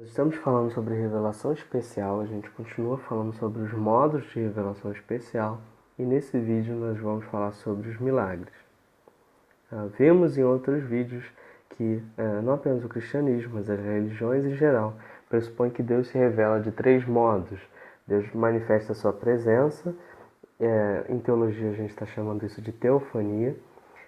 Estamos falando sobre revelação especial, a gente continua falando sobre os modos de revelação especial e nesse vídeo nós vamos falar sobre os milagres. Vimos em outros vídeos que não apenas o cristianismo, mas as religiões em geral pressupõem que Deus se revela de três modos. Deus manifesta a sua presença, em teologia a gente está chamando isso de teofania.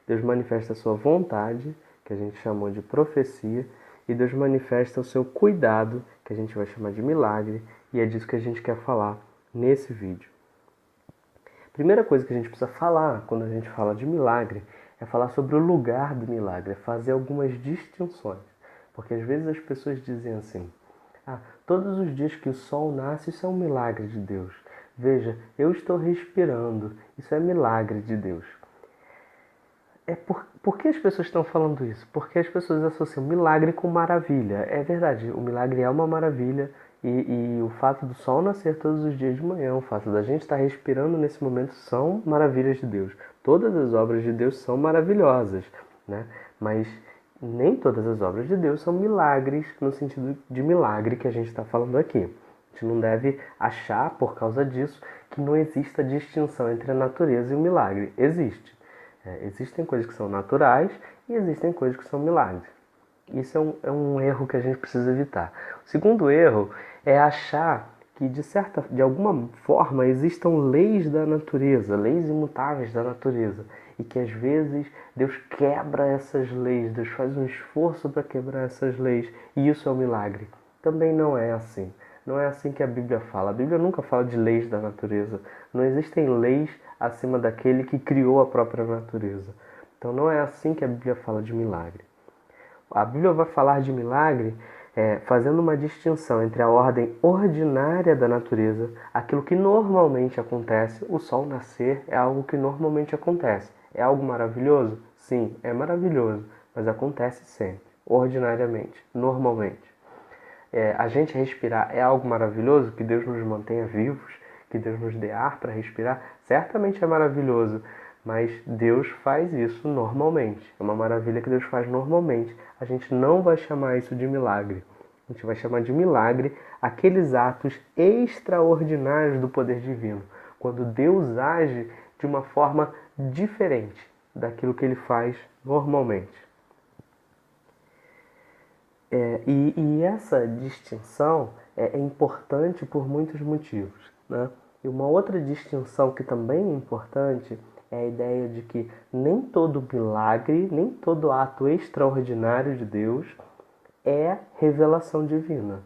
Deus manifesta a sua vontade, que a gente chamou de profecia, e Deus manifesta o seu cuidado, que a gente vai chamar de milagre, e é disso que a gente quer falar nesse vídeo. Primeira coisa que a gente precisa falar quando a gente fala de milagre é falar sobre o lugar do milagre, é fazer algumas distinções. Porque às vezes as pessoas dizem assim: todos os dias que o sol nasce, isso é um milagre de Deus. Veja, eu estou respirando, isso é milagre de Deus. Por que as pessoas estão falando isso? Porque as pessoas associam milagre com maravilha. É verdade, o milagre é uma maravilha e o fato do sol nascer todos os dias de manhã, o fato da gente estar respirando nesse momento são maravilhas de Deus. Todas as obras de Deus são maravilhosas, né? Mas nem todas as obras de Deus são milagres no sentido de milagre que a gente está falando aqui. A gente não deve achar, por causa disso, que não exista distinção entre a natureza e o milagre. Existe. Existem coisas que são naturais e existem coisas que são milagres. Isso é um erro que a gente precisa evitar. O segundo erro é achar que, de alguma forma, existam leis da natureza, leis imutáveis da natureza, e que às vezes Deus quebra essas leis, Deus faz um esforço para quebrar essas leis, e isso é um milagre. Também não é assim. Não é assim que a Bíblia fala. A Bíblia nunca fala de leis da natureza. Não existem leis acima daquele que criou a própria natureza. Então não é assim que a Bíblia fala de milagre. A Bíblia vai falar de milagre fazendo uma distinção entre a ordem ordinária da natureza, aquilo que normalmente acontece. O sol nascer é algo que normalmente acontece. É algo maravilhoso? Sim, é maravilhoso, mas acontece sempre, ordinariamente, normalmente. A gente respirar é algo maravilhoso, que Deus nos mantenha vivos, que Deus nos dê ar para respirar, certamente é maravilhoso, mas Deus faz isso normalmente. É uma maravilha que Deus faz normalmente. A gente não vai chamar isso de milagre. A gente vai chamar de milagre aqueles atos extraordinários do poder divino, quando Deus age de uma forma diferente daquilo que ele faz normalmente. E essa distinção é importante por muitos motivos, né? E uma outra distinção que também é importante é a ideia de que nem todo milagre, nem todo ato extraordinário de Deus é revelação divina.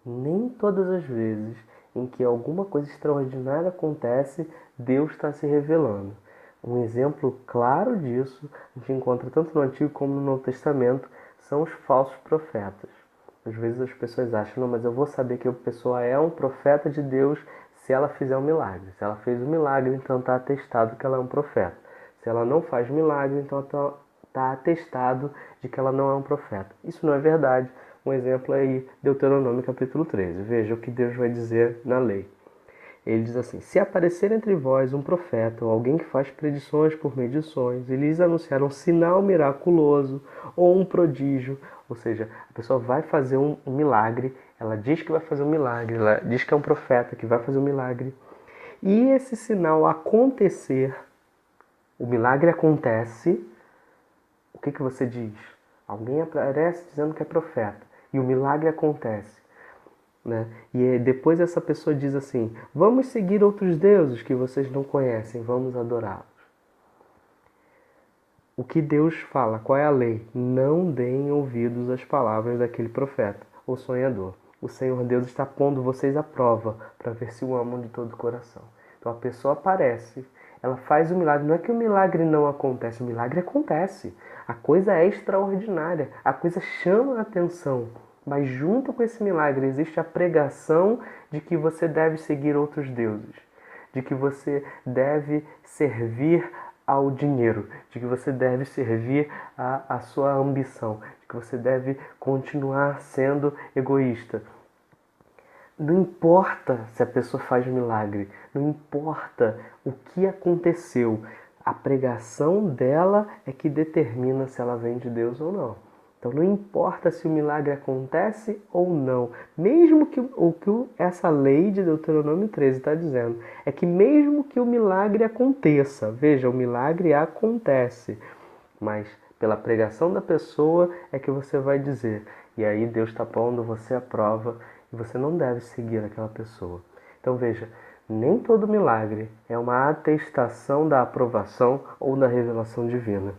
Nem todas as vezes em que alguma coisa extraordinária acontece, Deus está se revelando. Um exemplo claro disso, a gente encontra tanto no Antigo como no Novo Testamento, são os falsos profetas. Às vezes as pessoas acham, não, mas eu vou saber que a pessoa é um profeta de Deus se ela fizer um milagre. Se ela fez um milagre, então está atestado que ela é um profeta. Se ela não faz milagre, então está atestado de que ela não é um profeta. Isso não é verdade. Um exemplo é aí, Deuteronômio capítulo 13. Veja o que Deus vai dizer na lei. Ele diz assim: se aparecer entre vós um profeta ou alguém que faz predições por medições e lhes anunciar um sinal miraculoso ou um prodígio, ou seja, a pessoa vai fazer um milagre, ela diz que vai fazer um milagre, ela diz que é um profeta que vai fazer um milagre, e esse sinal acontecer, o milagre acontece, o que você diz? Alguém aparece dizendo que é profeta e o milagre acontece. Né? E depois essa pessoa diz assim: vamos seguir outros deuses que vocês não conhecem, vamos adorá-los. O que Deus fala? Qual é a lei? Não deem ouvidos às palavras daquele profeta ou sonhador. O Senhor Deus está pondo vocês à prova para ver se o amam de todo o coração. Então a pessoa aparece, ela faz o milagre. Não é que o milagre não acontece, o milagre acontece. A coisa é extraordinária, a coisa chama a atenção. Mas junto com esse milagre existe a pregação de que você deve seguir outros deuses, de que você deve servir ao dinheiro, de que você deve servir à sua ambição, de que você deve continuar sendo egoísta. Não importa se a pessoa faz milagre, não importa o que aconteceu, a pregação dela é que determina se ela vem de Deus ou não. Então não importa se o milagre acontece ou não. Mesmo que essa lei de Deuteronômio 13 está dizendo, é que mesmo que o milagre aconteça, veja, o milagre acontece, mas pela pregação da pessoa é que você vai dizer. E aí Deus está pondo você à prova e você não deve seguir aquela pessoa. Então veja, nem todo milagre é uma atestação da aprovação ou da revelação divina.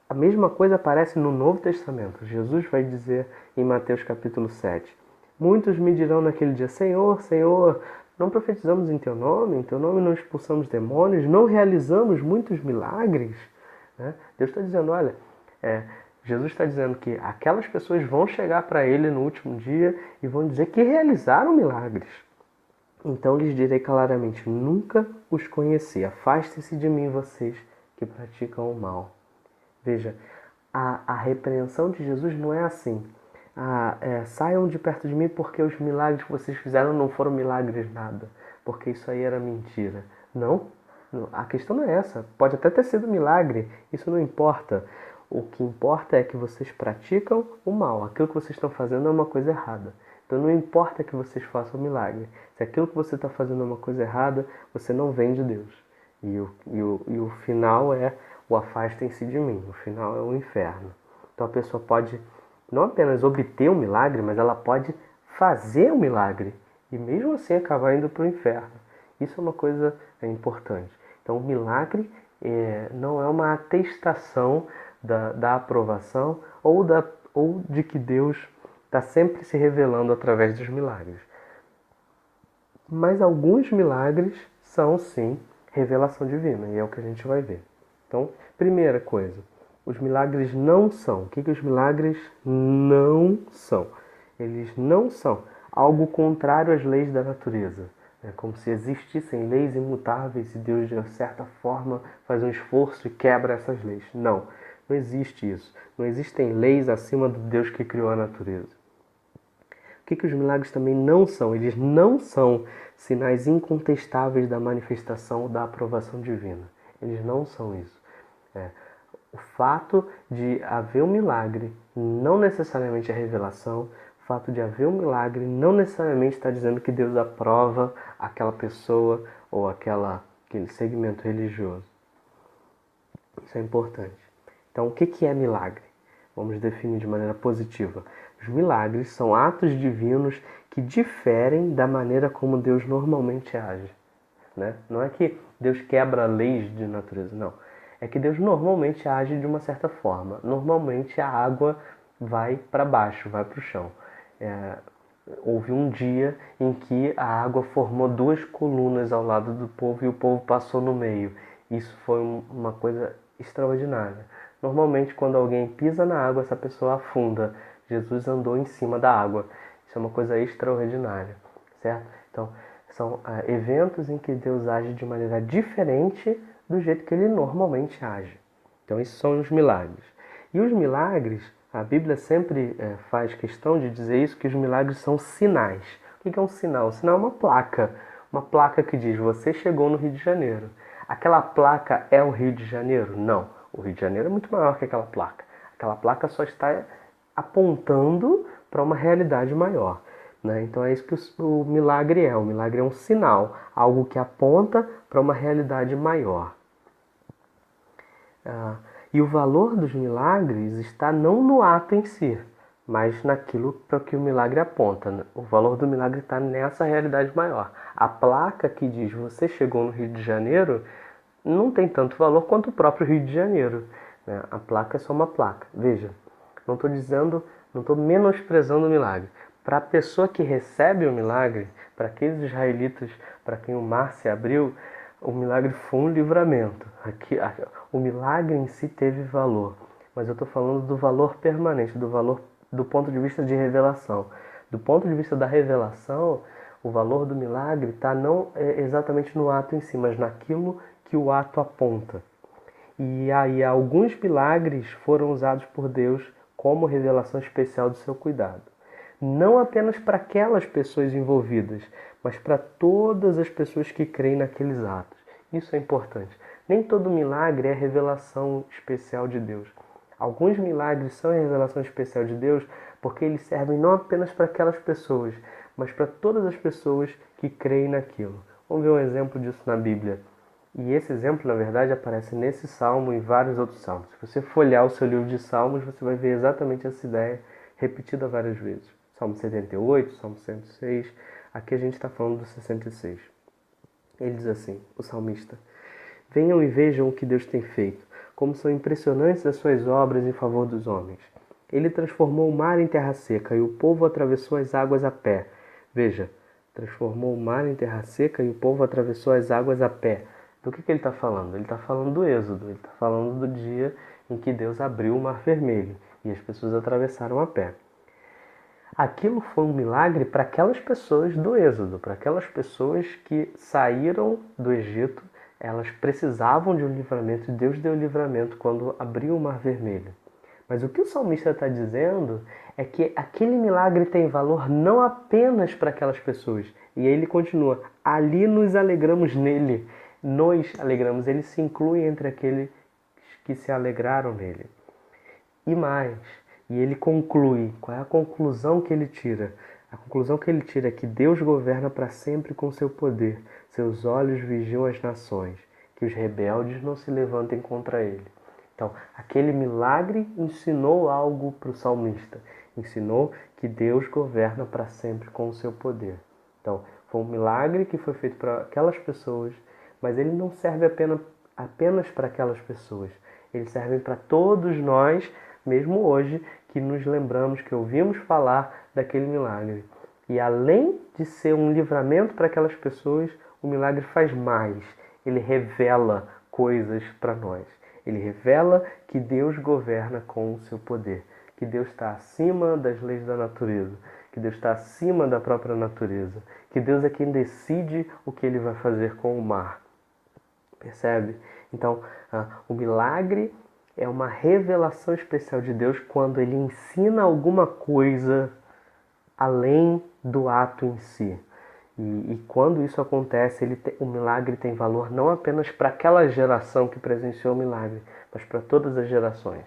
A mesma coisa aparece no Novo Testamento. Jesus vai dizer em Mateus capítulo 7, muitos me dirão naquele dia, Senhor, Senhor, não profetizamos em Teu nome não expulsamos demônios, não realizamos muitos milagres. Deus está dizendo, olha, Jesus está dizendo que aquelas pessoas vão chegar para Ele no último dia e vão dizer que realizaram milagres. Então lhes direi claramente, nunca os conheci, afastem-se de mim vocês que praticam o mal. Veja, a repreensão de Jesus não é assim. Saiam de perto de mim porque os milagres que vocês fizeram não foram milagres nada. Porque isso aí era mentira. Não, a questão não é essa. Pode até ter sido milagre, isso não importa. O que importa é que vocês praticam o mal. Aquilo que vocês estão fazendo é uma coisa errada. Então não importa que vocês façam milagre. Se aquilo que você está fazendo é uma coisa errada, você não vem de Deus. E o final é o afastem-se de mim. O final é o inferno. Então a pessoa pode não apenas obter um milagre, mas ela pode fazer um milagre. E mesmo assim acabar indo para o inferno. Isso é uma coisa importante. Então o milagre não é uma atestação da aprovação ou de que Deus está sempre se revelando através dos milagres. Mas alguns milagres são sim revelação divina, e é o que a gente vai ver. Então, primeira coisa, os milagres não são. O que os milagres não são? Eles não são algo contrário às leis da natureza. É como se existissem leis imutáveis e Deus, de certa forma, faz um esforço e quebra essas leis. Não, não existe isso. Não existem leis acima do Deus que criou a natureza. O que os milagres também não são? Eles não são sinais incontestáveis da manifestação da aprovação divina. Eles não são isso. O fato de haver um milagre não necessariamente é revelação. O fato de haver um milagre não necessariamente está dizendo que Deus aprova aquela pessoa ou aquele segmento religioso. Isso é importante. Então, o que é milagre? Vamos definir de maneira positiva. Os milagres são atos divinos que diferem da maneira como Deus normalmente age. Não é que Deus quebra leis de natureza, não. É que Deus normalmente age de uma certa forma. Normalmente a água vai para baixo, vai para o chão. Houve um dia em que a água formou 2 colunas ao lado do povo e o povo passou no meio. Isso foi uma coisa extraordinária. Normalmente, quando alguém pisa na água, essa pessoa afunda. Jesus andou em cima da água. Isso é uma coisa extraordinária, certo? Então, são eventos em que Deus age de maneira diferente do jeito que Ele normalmente age. Então, esses são os milagres. E os milagres, a Bíblia sempre faz questão de dizer isso, que os milagres são sinais. O que é um sinal? Um sinal é uma placa que diz, você chegou no Rio de Janeiro. Aquela placa é o Rio de Janeiro? Não. O Rio de Janeiro é muito maior que aquela placa. Aquela placa só está apontando para uma realidade maior. Então é isso que o milagre é. O milagre é um sinal, algo que aponta para uma realidade maior. E o valor dos milagres está não no ato em si, mas naquilo para que o milagre aponta. O valor do milagre está nessa realidade maior. A placa que diz você chegou no Rio de Janeiro não tem tanto valor quanto o próprio Rio de Janeiro. A placa é só uma placa. Veja, não estou menosprezando o milagre. Para a pessoa que recebe o milagre, para aqueles israelitas para quem o mar se abriu, o milagre foi um livramento. O milagre em si teve valor, mas eu estou falando do valor permanente, do valor do ponto de vista de revelação. Do ponto de vista da revelação, o valor do milagre está não exatamente no ato em si, mas naquilo que o ato aponta. E aí alguns milagres foram usados por Deus como revelação especial do seu cuidado. Não apenas para aquelas pessoas envolvidas, mas para todas as pessoas que creem naqueles atos. Isso é importante. Nem todo milagre é revelação especial de Deus. Alguns milagres são em revelação especial de Deus porque eles servem não apenas para aquelas pessoas, mas para todas as pessoas que creem naquilo. Vamos ver um exemplo disso na Bíblia. E esse exemplo, na verdade, aparece nesse salmo e em vários outros salmos. Se você folhear o seu livro de salmos, você vai ver exatamente essa ideia repetida várias vezes. Salmo 78, Salmo 106. Aqui a gente está falando do 66. Ele diz assim, o salmista: Venham e vejam o que Deus tem feito, como são impressionantes as suas obras em favor dos homens. Ele transformou o mar em terra seca e o povo atravessou as águas a pé. Veja, transformou o mar em terra seca e o povo atravessou as águas a pé. Do que ele está falando? Ele está falando do Êxodo, ele está falando do dia em que Deus abriu o Mar Vermelho e as pessoas atravessaram a pé. Aquilo foi um milagre para aquelas pessoas do Êxodo, para aquelas pessoas que saíram do Egito. Elas precisavam de um livramento e Deus deu o livramento quando abriu o Mar Vermelho. Mas o que o salmista está dizendo é que aquele milagre tem valor não apenas para aquelas pessoas. E aí ele continua: ali nos alegramos nele. Nos alegramos. Ele se inclui entre aqueles que se alegraram nele. E mais, e ele conclui. Qual é a conclusão que ele tira? A conclusão que ele tira é que Deus governa para sempre com seu poder. Seus olhos vigiam as nações, que os rebeldes não se levantem contra ele. Então, aquele milagre ensinou algo para o salmista. Ensinou que Deus governa para sempre com o seu poder. Então, foi um milagre que foi feito para aquelas pessoas, mas ele não serve apenas para aquelas pessoas. Ele serve para todos nós, mesmo hoje, que nos lembramos, que ouvimos falar daquele milagre. E além de ser um livramento para aquelas pessoas, o milagre faz mais. Ele revela coisas para nós. Ele revela que Deus governa com o seu poder, que Deus está acima das leis da natureza, que Deus está acima da própria natureza, que Deus é quem decide o que ele vai fazer com o mar. Percebe? Então, o milagre é uma revelação especial de Deus quando ele ensina alguma coisa além do ato em si. E quando isso acontece, o milagre tem valor não apenas para aquela geração que presenciou o milagre, mas para todas as gerações.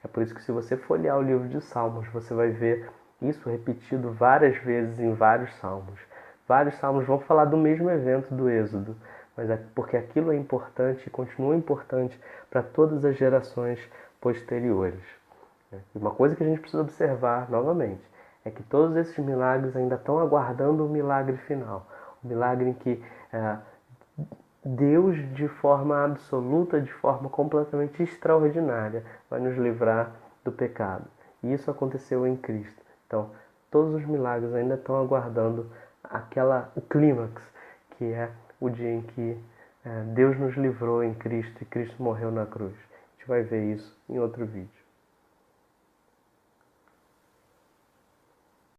É por isso que, se você folhear o livro de Salmos, você vai ver isso repetido várias vezes em vários salmos. Vários salmos vão falar do mesmo evento do Êxodo, mas é porque aquilo é importante e continua importante para todas as gerações posteriores. E uma coisa que a gente precisa observar novamente é que todos esses milagres ainda estão aguardando o milagre final. O milagre em que Deus, de forma absoluta, de forma completamente extraordinária, vai nos livrar do pecado. E isso aconteceu em Cristo. Então, todos os milagres ainda estão aguardando o clímax, que é o dia em que Deus nos livrou em Cristo e Cristo morreu na cruz. A gente vai ver isso em outro vídeo.